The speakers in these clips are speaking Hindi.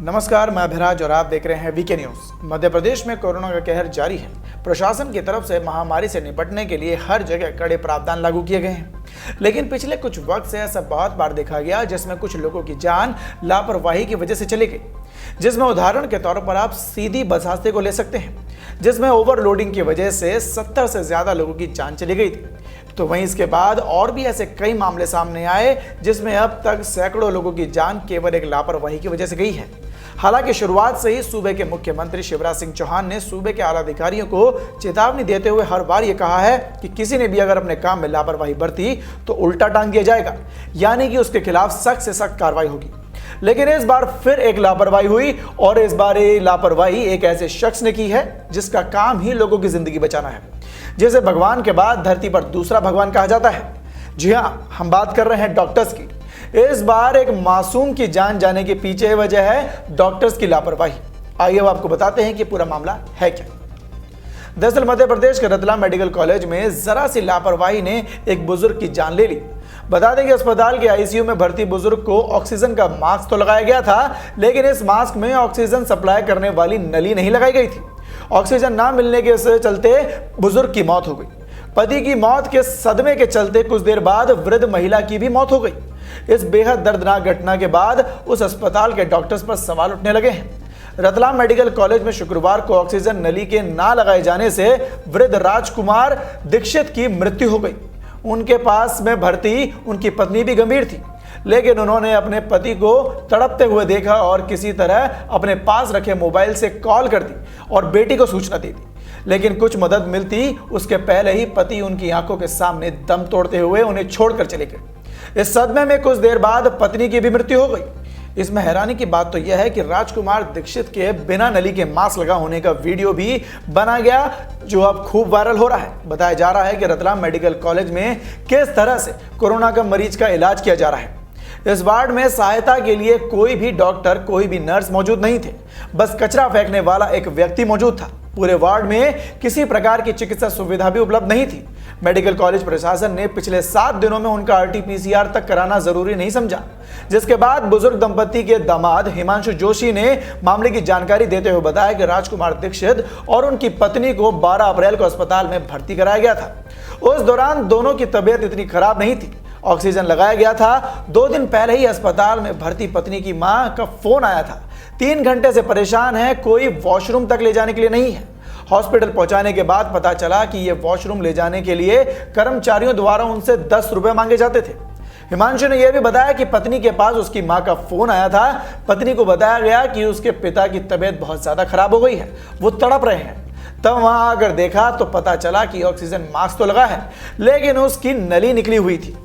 नमस्कार, मैं अभिराज और आप देख रहे हैं वीके न्यूज। मध्य प्रदेश में कोरोना का कहर जारी है। प्रशासन की तरफ से महामारी से निपटने के लिए हर जगह कड़े प्रावधान लागू किए गए हैं, लेकिन पिछले कुछ वक्त से ऐसा बहुत बार देखा गया जिसमें कुछ लोगों की जान लापरवाही की वजह से चली गई। जिसमें उदाहरण के तौर पर आप सीधी बस हादसे को ले सकते हैं, जिसमें ओवरलोडिंग की वजह से 70 से ज्यादा लोगों की जान चली गई थी। तो वहीं इसके बाद और भी ऐसे कई मामले सामने आए जिसमें अब तक सैकड़ों लोगों की जान केवल एक लापरवाही की वजह से गई है। हालांकि शुरुआत से ही सूबे के मुख्यमंत्री शिवराज सिंह चौहान ने सूबे के आला अधिकारियों को चेतावनी देते हुए हर बार ये कहा है कि किसी ने भी अगर अपने काम में लापरवाही बरती तो उल्टा टांग दिया जाएगा, यानी कि उसके खिलाफ सख्त से सख्त कार्रवाई होगी। लेकिन इस बार फिर एक लापरवाही हुई और इस बार ये लापरवाही एक ऐसे शख्स ने की है जिसका काम ही लोगों की जिंदगी बचाना है, जिसे भगवान के बाद धरती पर दूसरा भगवान कहा जाता है। जी हाँ, हम बात कर रहे हैं डॉक्टर्स की। इस बार एक मासूम की जान जाने के पीछे वजह है डॉक्टर्स की लापरवाही। आइए अब आपको बताते हैं कि पूरा मामला है क्या। दरअसल मध्य प्रदेश के रतलाम मेडिकल कॉलेज में जरा सी लापरवाही ने एक बुजुर्ग की जान ले ली। बता दें कि अस्पताल के आईसीयू में भर्ती बुजुर्ग को ऑक्सीजन का मास्क तो लगाया गया था, लेकिन इस मास्क में ऑक्सीजन सप्लाई करने वाली नली नहीं लगाई गई थी। ऑक्सीजन ना मिलने के चलते बुजुर्ग की मौत हो गई। पति की मौत के सदमे के चलते कुछ देर बाद वृद्ध महिला की भी मौत हो गई। इस बेहद दर्दनाक घटना के बाद उस अस्पताल के डॉक्टर्स पर सवाल उठने लगे हैं। रतलाम मेडिकल कॉलेज में शुक्रवार को ऑक्सीजन नली के ना लगाए जाने से वृद्ध राजकुमार दीक्षित की मृत्यु हो गई। उनके पास में भर्ती उनकी पत्नी भी गंभीर थी, लेकिन उन्होंने अपने पति को तड़पते हुए देखा और किसी तरह अपने पास रखे मोबाइल से कॉल कर दी और बेटी को सूचना दे दी। लेकिन कुछ मदद मिलती उसके पहले ही पति उनकी आंखों के सामने दम तोड़ते हुए उन्हें छोड़कर चले गए। इस सदमे में कुछ देर बाद पत्नी की भी मृत्यु हो गई। इसमें हैरानी की बात तो यह है कि राजकुमार दीक्षित के बिना नली के मास्क लगा होने का वीडियो भी बना गया, जो अब खूब वायरल हो रहा है। बताया जा रहा है कि रतलाम मेडिकल कॉलेज में किस तरह से कोरोना का मरीज का इलाज किया जा रहा है। इस वार्ड में सहायता के लिए कोई भी डॉक्टर, कोई भी नर्स मौजूद नहीं थे, बस कचरा फेंकने वाला एक व्यक्ति मौजूद था। पूरे वार्ड में किसी प्रकार की चिकित्सा सुविधा भी उपलब्ध नहीं थी। मेडिकल कॉलेज प्रशासन ने पिछले 7 दिनों में उनका RT-PCR तक कराना जरूरी नहीं समझा, जिसके बाद बुजुर्ग दंपति के दामाद हिमांशु जोशी ने मामले की जानकारी देते हुए बताया कि राजकुमार दीक्षित और उनकी पत्नी को 12 अप्रैल को अस्पताल में भर्ती कराया गया था। उस दौरान दोनों की तबीयत इतनी खराब नहीं थी, ऑक्सीजन लगाया गया था। 2 दिन पहले ही अस्पताल में भर्ती पत्नी की मां का फोन आया था। 3 घंटे से परेशान है, कोई वॉशरूम तक ले जाने के लिए नहीं है। हॉस्पिटल पहुंचाने के बाद पता चला कि ये वॉशरूम ले जाने के लिए कर्मचारियों द्वारा उनसे 10 रुपए मांगे जाते थे। हिमांशु ने यह भी बताया कि पत्नी के पास उसकी मां का फोन आया था। पत्नी को बताया गया कि उसके पिता की तबीयत बहुत ज्यादा खराब हो गई है, वो तड़प रहे हैं। तब वहां आकर देखा तो पता चला कि ऑक्सीजन मास्क तो लगा है, लेकिन उसकी नली निकली हुई थी।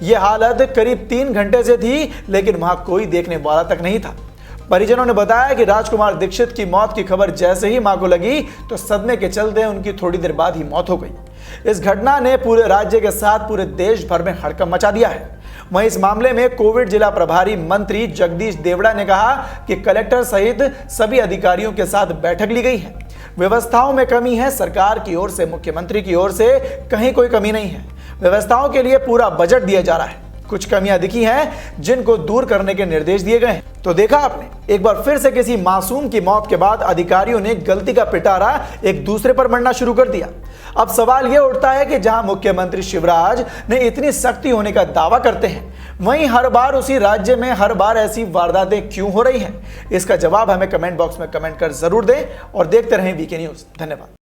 यह हालत करीब 3 घंटे से थी, लेकिन वहां कोई देखने वाला तक नहीं था। परिजनों ने बताया कि राजकुमार दीक्षित की मौत की खबर जैसे ही मां को लगी तो सदमे के चलते उनकी थोड़ी देर बाद ही मौत हो गई। इस घटना ने पूरे राज्य के साथ पूरे देश भर में हड़कंप मचा दिया है। वहीं इस मामले में कोविड जिला प्रभारी मंत्री जगदीश देवड़ा ने कहा कि कलेक्टर सहित सभी अधिकारियों के साथ बैठक ली गई है। व्यवस्थाओं में कमी है, सरकार की ओर से, मुख्यमंत्री की ओर से कहीं कोई कमी नहीं है। व्यवस्थाओं के लिए पूरा बजट दिया जा रहा है। कुछ कमियां दिखी हैं जिनको दूर करने के निर्देश दिए गए हैं। तो देखा आपने, एक बार फिर से किसी मासूम की मौत के बाद अधिकारियों ने गलती का पिटारा एक दूसरे पर मढ़ना शुरू कर दिया। अब सवाल यह उठता है कि जहां मुख्यमंत्री शिवराज ने इतनी सख्ती होने का दावा करते हैं, वहीं हर बार उसी राज्य में हर बार ऐसी वारदातें क्यों हो रही हैं? इसका जवाब हमें कमेंट बॉक्स में कमेंट कर जरूर दें और देखते रहें वीके न्यूज। धन्यवाद।